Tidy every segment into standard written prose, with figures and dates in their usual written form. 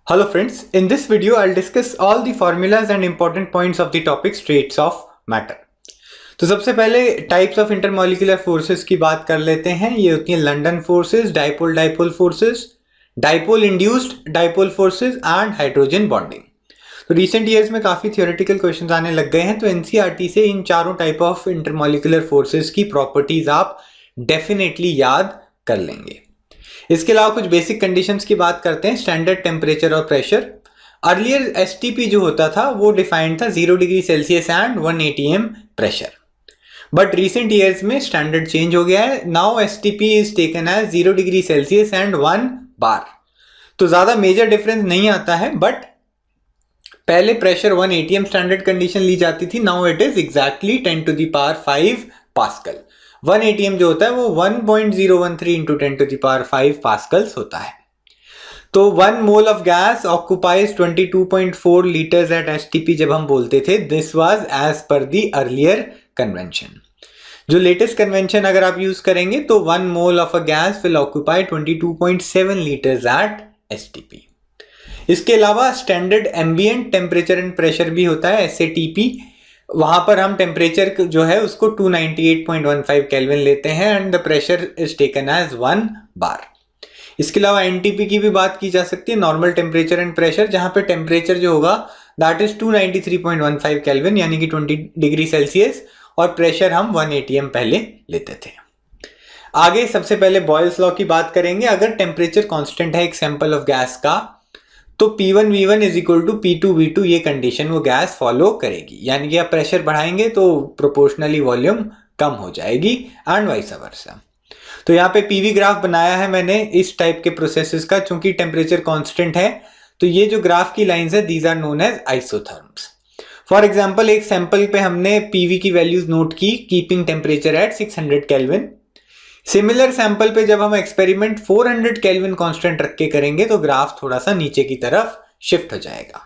Hello friends, in this video I'll discuss all the formulas and important points of the topic states of matter. तो सबसे पहले types of intermolecular forces की बात कर लेते हैं। ये होती हैं London forces, dipole dipole forces, dipole induced dipole forces and hydrogen bonding. तो रिसेंट ईयर्स में काफ़ी थियोरेटिकल क्वेश्चंस आने लग गए हैं, तो एनसीईआरटी से इन चारों टाइप ऑफ इंटरमॉलिक्यूलर फोर्सेस की प्रॉपर्टीज आप डेफिनेटली याद कर लेंगे। इसके अलावा कुछ बेसिक कंडीशंस की बात करते हैं। स्टैंडर्ड टेम्परेचर और प्रेशर। अर्लियर एसटीपी जो होता था वो डिफाइंड था 0 degree Celsius and 1 atm pressure, but recent years में स्टैंडर्ड चेंज हो गया है। Now STP is taken as 0 degree Celsius and 1 bar। तो ज्यादा मेजर डिफरेंस नहीं आता है, बट पहले प्रेशर 1 atm स्टैंडर्ड कंडीशन ली जाती थी, now it is exactly 10⁵ pascal. 1 atm जो होता है वो 1.013 into 10⁵ पास्कल्स होता है। तो 1 mole of gas occupies 22.4 litres at STP जब हम बोलते थे, this was as per the earlier convention. जो लेटेस्ट कन्वेंशन अगर आप यूज करेंगे तो 1 mole of a gas will occupy 22.7 litres at STP. इसके अलावा standard ambient temperature and pressure भी होता है, एसएटीपी। वहां पर हम टेम्परेचर जो है उसको 298.15 केल्विन लेते हैं and the pressure is taken as 1 bar। इसके अलावा एनटीपी की भी बात की जा सकती है, नॉर्मल टेम्परेचर एंड प्रेशर, जहां पे टेम्परेचर जो होगा दैट इज 293.15 केल्विन यानी कि 20 डिग्री सेल्सियस, और प्रेशर हम 1 atm पहले लेते थे। आगे सबसे पहले बॉयल्स लॉ की बात करेंगे। अगर टेम्परेचर कॉन्स्टेंट है एक सैंपल ऑफ गैस का, तो P1 V1 is equal to P2 V2 ये कंडीशन वो गैस फॉलो करेगी, यानी कि आप प्रेशर बढ़ाएंगे तो प्रोपोर्शनली वॉल्यूम कम हो जाएगी एंड वाइस वर्सा। तो यहाँ पे पीवी ग्राफ बनाया है मैंने इस टाइप के प्रोसेसेस का, चूंकि टेम्परेचर कांस्टेंट है तो ये जो ग्राफ की लाइंस है these are known as isotherms. For example एक सैंपल पे हमने पीवी की वैल्यूज नोट की, keeping temperature at 600 kelvin. Similar sample पे जब हम एक्सपेरिमेंट 400 केल्विन कांस्टेंट रख के करेंगे तो ग्राफ थोड़ा सा नीचे की तरफ शिफ्ट हो जाएगा।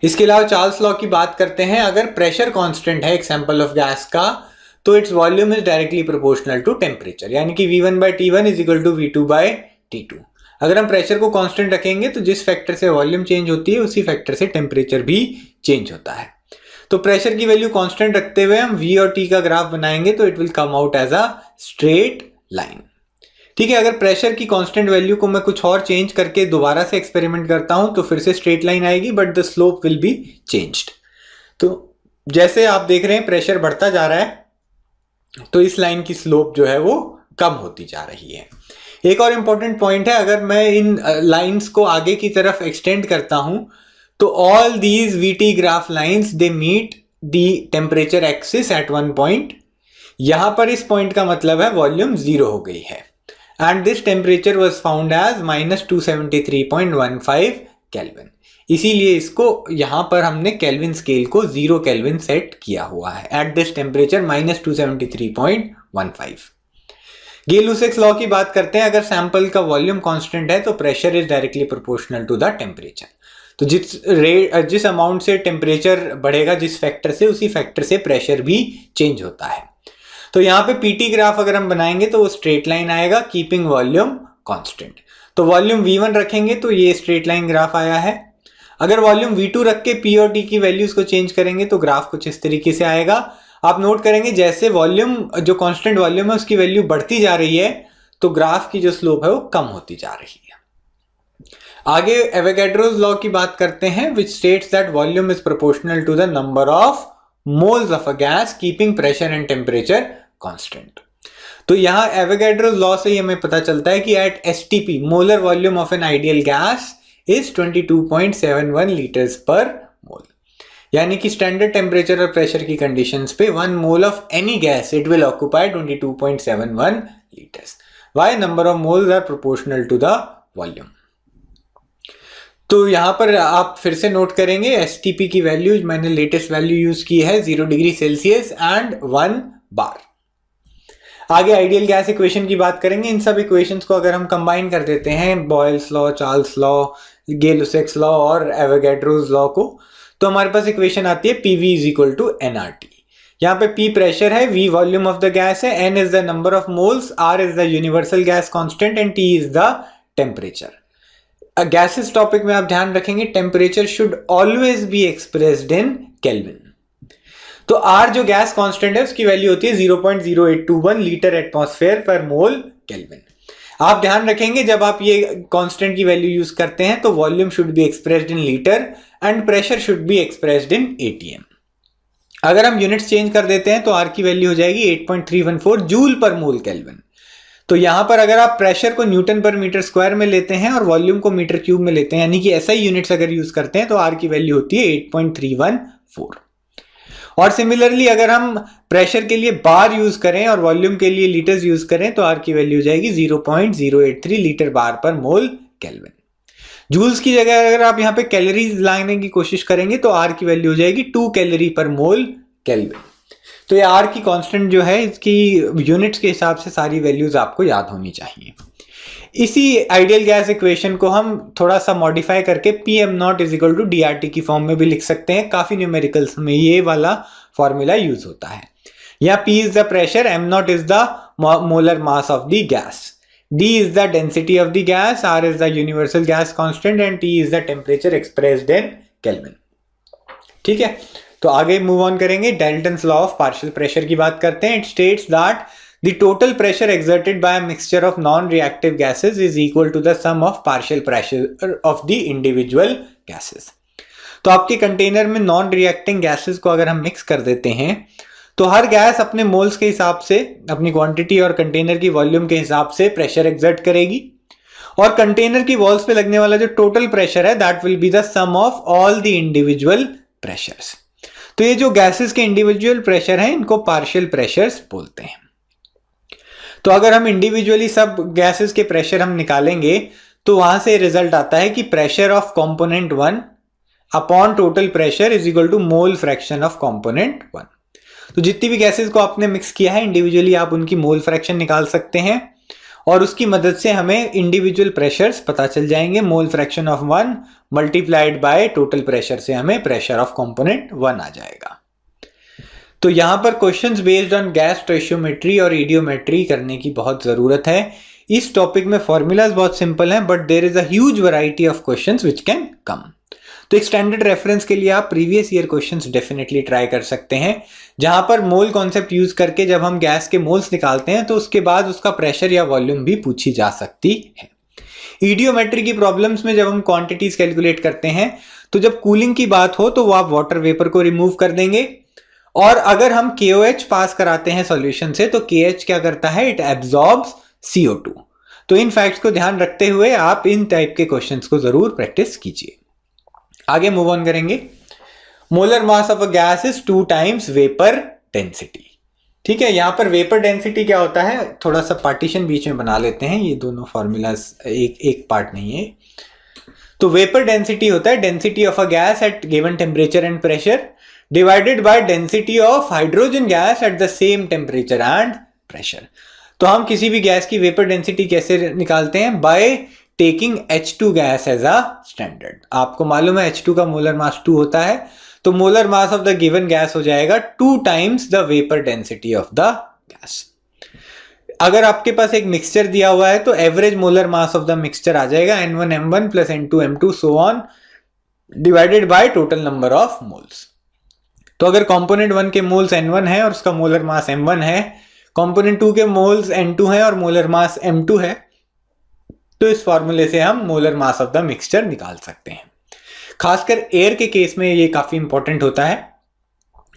इसके अलावा चार्ल्स लॉ की बात करते हैं। अगर प्रेशर कांस्टेंट है एक सैंपल ऑफ गैस का, तो its volume is directly proportional to temperature, यानी कि V1/T1 is equal to V2/T2। अगर हम प्रेशर को कांस्टेंट रखेंगे तो जिस फैक्टर से वॉल्यूम चेंज होती है उसी फैक्टर से टेम्परेचर भी चेंज होता है। तो प्रेशर की वैल्यू कांस्टेंट रखते हुए हम V और T का ग्राफ बनाएंगे तो it will come out as a straight line. ठीक है, अगर प्रेशर की कांस्टेंट वैल्यू को मैं कुछ और चेंज करके दोबारा से एक्सपेरिमेंट करता हूं तो फिर से स्ट्रेट लाइन आएगी, but the slope will be changed. तो जैसे आप देख रहे हैं प्रेशर बढ़ता जा रहा है तो इस लाइन की स्लोप जो है वो कम होती जा रही है। एक और इंपॉर्टेंट पॉइंट है, अगर मैं इन लाइंस को आगे की तरफ एक्सटेंड करता हूं तो all these VT graph lines they meet the temperature axis at one point. यहां पर इस पॉइंट का मतलब है वॉल्यूम 0 हो गई है and this temperature was found as -273.15 kelvin. इसीलिए इसको यहां पर हमने केल्विन स्केल को 0 केल्विन सेट किया हुआ है एट दिस टेम्परेचर -273.15। गे-लुसेक्स लॉ की बात करते हैं। अगर सैंपल का वॉल्यूम कांस्टेंट है तो pressure is directly proportional to the temperature. तो जिस अमाउंट से टेम्परेचर बढ़ेगा जिस फैक्टर से, उसी फैक्टर से प्रेशर भी चेंज होता है। तो यहाँ पे पीटी ग्राफ अगर हम बनाएंगे तो वो स्ट्रेट लाइन आएगा, कीपिंग वॉल्यूम कांस्टेंट। तो वॉल्यूम V1 रखेंगे तो ये स्ट्रेट लाइन ग्राफ आया है। अगर वॉल्यूम V2 रख के P और T की वैल्यूज को चेंज करेंगे तो ग्राफ कुछ इस तरीके से आएगा। आप नोट करेंगे जैसे वॉल्यूम जो कांस्टेंट वॉल्यूम है उसकी वैल्यू बढ़ती जा रही है तो ग्राफ की जो स्लोप है वो कम होती जा रही है। आगे एवोगैड्रोस लॉ की बात करते हैं, which states that volume is proportional to the number of moles of a gas keeping pressure and temperature constant. तो यहाँ एवोगैड्रोस लॉ से ही हमें पता चलता है कि at STP molar volume of an ideal gas is 22.71 litres per mole, यानी कि स्टैंडर्ड टेम्परेचर और प्रेशर की कंडीशंस पे 1 mole of any gas it will occupy 22.71 litres. Why? Number of moles are proportional to the volume. तो यहां पर आप फिर से नोट करेंगे एसटीपी की वैल्यू मैंने लेटेस्ट वैल्यू यूज की है 0 डिग्री सेल्सियस एंड 1 bar। आगे आइडियल गैस इक्वेशन की बात करेंगे। इन सब इक्वेशंस को अगर हम कंबाइन कर देते हैं, Boyle's law, Charles law, Gay Lussac's law और एवोगैड्रोस लॉ को, तो हमारे पास इक्वेशन आती है PV is equal to NRT। यहाँ पे P प्रेशर है, V volume of the gas है, N is the number of moles, R is the universal gas constant and T is the temperature. Gases topic में आप ध्यान रखेंगे temperature should always be expressed in kelvin. तो R जो gas constant है उसकी value होती है 0.0821 लीटर एटमॉस्फेयर पर मोल केल्विन। आप ध्यान रखेंगे जब आप ये कांस्टेंट की वैल्यू यूज करते हैं तो volume should be expressed in litre and pressure should be expressed in ATM. अगर हम यूनिट्स चेंज कर देते हैं तो आर की वैल्यू हो जाएगी 8.314 जूल पर मोल केल्विन। तो यहां पर अगर आप प्रेशर को न्यूटन पर मीटर स्क्वायर में लेते हैं और वॉल्यूम को मीटर क्यूब में लेते हैं, यानी कि ऐसा ही यूनिट्स अगर यूज करते हैं तो आर की वैल्यू होती है 8.314। और सिमिलरली अगर हम प्रेशर के लिए बार यूज करें और वॉल्यूम के लिए लीटर्स यूज करें तो आर की वैल्यू हो जाएगी 0.083 लीटर बार पर मोल केल्विन। जूल्स की जगह अगर आप यहाँ पे कैलोरीज लाने की कोशिश करेंगे तो आर की वैल्यू हो जाएगी 2 कैलोरी पर मोल केल्विन। तो ये आर की कांस्टेंट जो है इसकी यूनिट्स के हिसाब से सारी वैल्यूज आपको याद होनी चाहिए। इसी आइडियल गैस इक्वेशन को हम थोड़ा सा मॉडिफाई करके PM0 is equal to DRT की फॉर्म में भी लिख सकते हैं। काफी न्यूमेरिकल्स में ये वाला फॉर्मूला यूज होता है। यहाँ P is the pressure, M0 is the molar mass of the gas, D is the density of the gas, R is the universal gas constant and T is the temperature expressed in Kelvin। ठीक है, तो आगे move on करेंगे। Dalton's law of partial pressure की बात करते हैं। It states that the total pressure exerted by a mixture of non-reactive gases is equal to the sum of partial pressure of the individual gases। तो आपके container में non reacting gases को अगर हम मिक्स कर देते हैं तो हर गैस अपने मोल्स के हिसाब से, अपनी क्वांटिटी और कंटेनर की वॉल्यूम के हिसाब से प्रेशर एक्सर्ट करेगी और कंटेनर की वॉल्स पे लगने वाला जो टोटल प्रेशर है that will be the sum of all the individual pressures. तो ये जो गैसेस के इंडिविजुअल प्रेशर हैं इनको पार्शियल प्रेशर्स बोलते हैं। तो अगर हम इंडिविजुअली सब गैसेस के प्रेशर हम निकालेंगे तो वहां से रिजल्ट आता है कि pressure of component 1 upon total pressure is equal to mole fraction of component 1। तो जितनी भी गैसेस को आपने मिक्स किया है इंडिविजुअली आप उनकी मोल फ्रैक्शन निकाल सकते हैं और उसकी मदद से हमें इंडिविजुअल प्रेशर्स पता चल जाएंगे। मोल fraction of 1 multiplied by total pressure से हमें प्रेशर ऑफ कंपोनेंट 1 आ जाएगा। तो यहां पर questions based on gas stoichiometry और इडियोमेट्री करने की बहुत जरूरत है। इस टॉपिक में फॉर्मूलाज बहुत सिंपल हैं but there is a huge variety of questions which can come. तो एक स्टैंडर्ड रेफरेंस के लिए आप previous year questions definitely try कर सकते हैं जहां पर मोल कॉन्सेप्ट यूज करके जब हम गैस के मोल्स निकालते हैं तो उसके बाद उसका प्रेशर या वॉल्यूम भी पूछी जा सकती है। इडियोमेट्री की प्रॉब्लम्स में जब हम क्वांटिटीज कैलकुलेट करते हैं तो जब कूलिंग की बात हो तो वो आप वाटर वेपर को रिमूव कर देंगे और अगर हम KOH पास कराते हैं सॉल्यूशन से तो KH क्या करता है, इट एब्जॉर्ब्स CO2। तो इन फैक्ट्स को ध्यान रखते हुए आप इन टाइप के क्वेश्चंस को जरूर प्रैक्टिस कीजिए। आगे मूव ऑन करेंगे। Molar mass of a gas is 2 times vapour density. ठीक है, यहां पर वेपर डेंसिटी क्या होता है, थोड़ा सा पार्टीशन बीच में बना लेते हैं, ये दोनों फॉर्मूलाज एक पार्ट नहीं है। तो वेपर डेंसिटी होता है density of a gas eight given temperature and pressure divided by density of hydrogen gas at the same temperature and pressure. तो हम किसी भी गैस की वेपर डेंसिटी कैसे निकालते हैं, by taking H2 gas as a standard. आपको मालूम है H2 का मोलर मास 2 होता है तो molar mass of the given gas हो जाएगा 2 times the vapour density of the gas. अगर आपके पास एक मिक्सचर दिया हुआ है तो average molar mass of the mixture आ जाएगा N1M1 plus N2M2 so on divided by total number of moles. तो अगर कंपोनेंट 1 के मोल्स N1 है और उसका मोलर मास M1 है, कंपोनेंट 2 के मोल्स N2 है और मोलर मास M2 है, तो इस फॉर्मूले से हम molar mass of the mixture निकाल सकते हैं। खासकर एयर के केस में ये काफी इंपॉर्टेंट होता है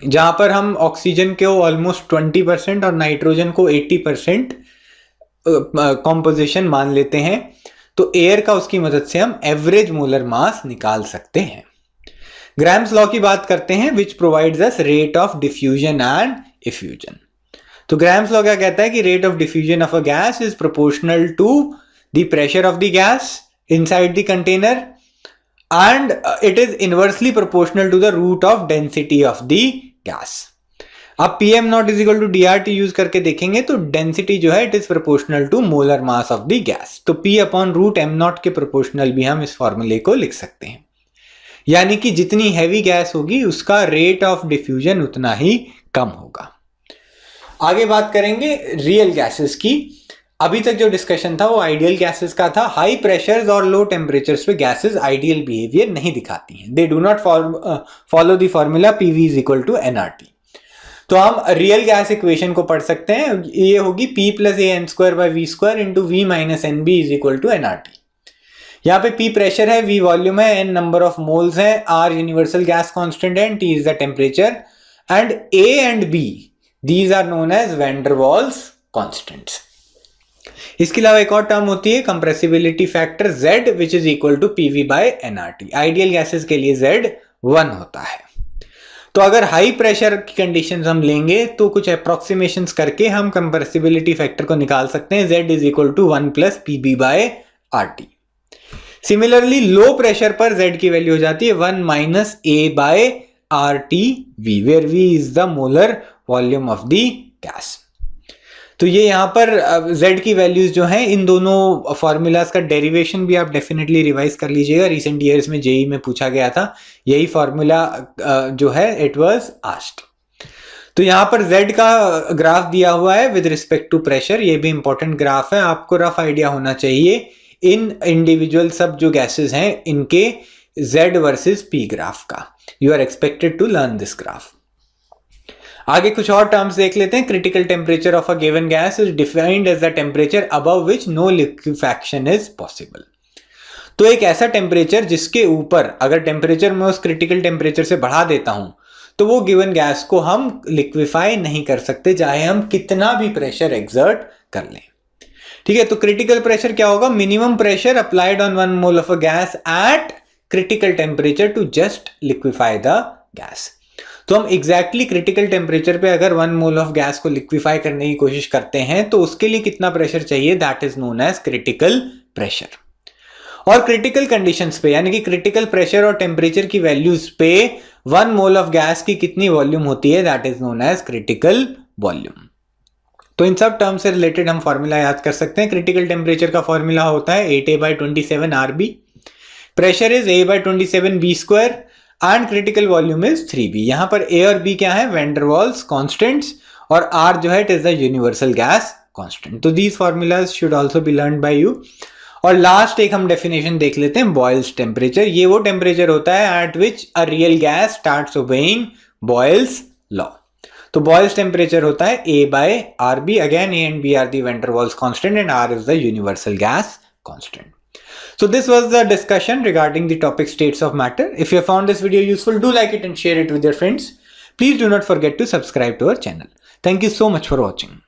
जहां पर हम ऑक्सीजन को ऑलमोस्ट 20% और नाइट्रोजन को 80% कॉम्पोजिशन मान लेते हैं। तो एयर का उसकी मदद से हम एवरेज मोलर मास निकाल सकते हैं। ग्राम्स लॉ की बात करते हैं which provides us rate of diffusion and effusion. तो ग्राम्स लॉ क्या कहता है कि rate of diffusion of a gas is proportional to the pressure of the gas inside the container and it is inversely proportional to the root of density of the gas। अब PM0 is equal to DRT use करके देखेंगे तो density जो है it is proportional to molar mass of the gas. तो P upon root M0 के proportional भी हम इस फॉर्मूले को लिख सकते हैं, यानी कि जितनी हैवी गैस होगी उसका रेट ऑफ डिफ्यूजन उतना ही कम होगा। आगे बात करेंगे रियल गैसेस की। अभी तक जो डिस्कशन था वो आइडियल गैसेस का था। हाई प्रेशर्स और लो टेम्परेचर्स पे गैसेस आइडियल बिहेवियर नहीं दिखाती हैं। They do not follow the formula PV is equal to nRT। तो हम रियल गैस इक्वेशन को पढ़ सकते हैं, ये होगी P plus a n square by v square into v minus n b is equal to nRT। यहाँ पे P प्रेशर है, V वॉल्यूम है, N नंबर ऑफ मोल्स है, R यूनिवर्सल गैस कांस्टेंट है, T is the temperature and A and B these are known as van der Waals constants. इसके अलावा एक और टर्म होती है compressibility factor Z which is equal to PV bye nRT। Ideal gases के लिए Z 1 होता है। तो अगर हाई प्रेशर की कंडीशंस हम लेंगे तो कुछ अप्रोक्सीमेशंस करके हम कंप्रेसिबिलिटी फैक्टर को निकाल सकते हैं। Z is equal to 1 plus PB by RT। Similarly low pressure पर Z की वैल्यू हो जाती है 1 minus A by RTV where V is the molar volume of the gas. तो ये यहाँ पर Z की वैल्यूज जो हैं, इन दोनों फॉर्मूलाज का डेरिवेशन भी आप डेफिनेटली रिवाइज कर लीजिएगा। रिसेंट ईयर्स में जेई में पूछा गया था, यही फॉर्मूला जो है इट वाज आस्क्ड। तो यहाँ पर Z का ग्राफ दिया हुआ है विद रिस्पेक्ट टू प्रेशर, ये भी इंपॉर्टेंट ग्राफ है, आपको रफ आइडिया होना चाहिए इन इंडिविजुअल सब जो गैसेस हैं इनके Z वर्सेस P ग्राफ का। You are expected to learn this graph. आगे कुछ और टर्म्स देख लेते हैं। Critical temperature of a given gas is defined as the temperature above which no liquefaction is possible. तो एक ऐसा टेम्परेचर जिसके ऊपर अगर टेम्परेचर मैं उस क्रिटिकल टेम्परेचर से बढ़ा देता हूं तो वो गिवन गैस को हम लिक्विफाई नहीं कर सकते, चाहे हम कितना भी प्रेशर एक्सर्ट कर लें। ठीक है, तो क्रिटिकल प्रेशर क्या होगा? Minimum pressure applied on 1 mole of a gas at critical temperature to just liquefy the gas. तो हम एग्जैक्टली क्रिटिकल टेम्परेचर पे अगर 1 मोल ऑफ गैस को लिक्विफाई करने की कोशिश करते हैं तो उसके लिए कितना प्रेशर चाहिए, that is known as critical pressure. और क्रिटिकल कंडीशंस पे यानी कि क्रिटिकल प्रेशर और टेम्परेचर की वैल्यूज पे 1 मोल ऑफ गैस की कितनी वॉल्यूम होती है, that is known as critical volume. तो इन सब टर्म से रिलेटेड हम फॉर्मूला याद कर सकते हैं। क्रिटिकल टेम्परेचर का फॉर्मूला होता है 8A/27 RB, pressure is A/27 B square and critical volume is 3B। यहां पर A और B क्या है? वैन डर वाल्स कांस्टेंट्स, और R जो है it is the universal gas constant. तो these formulas should also be learned by you. और लास्ट एक हम डेफिनेशन देख लेते हैं, बॉयल्स टेम्परेचर। ये वो टेम्परेचर होता है eight which a real gas starts obeying Boyle's law. तो बॉयल्स टेम्परेचर होता है A/RB। Again A and B are the van der Waals constant and R is the universal gas constant. So this was the discussion regarding the topic states of matter. If you have found this video useful, do like it and share it with your friends. Please do not forget to subscribe to our channel. Thank you so much for watching.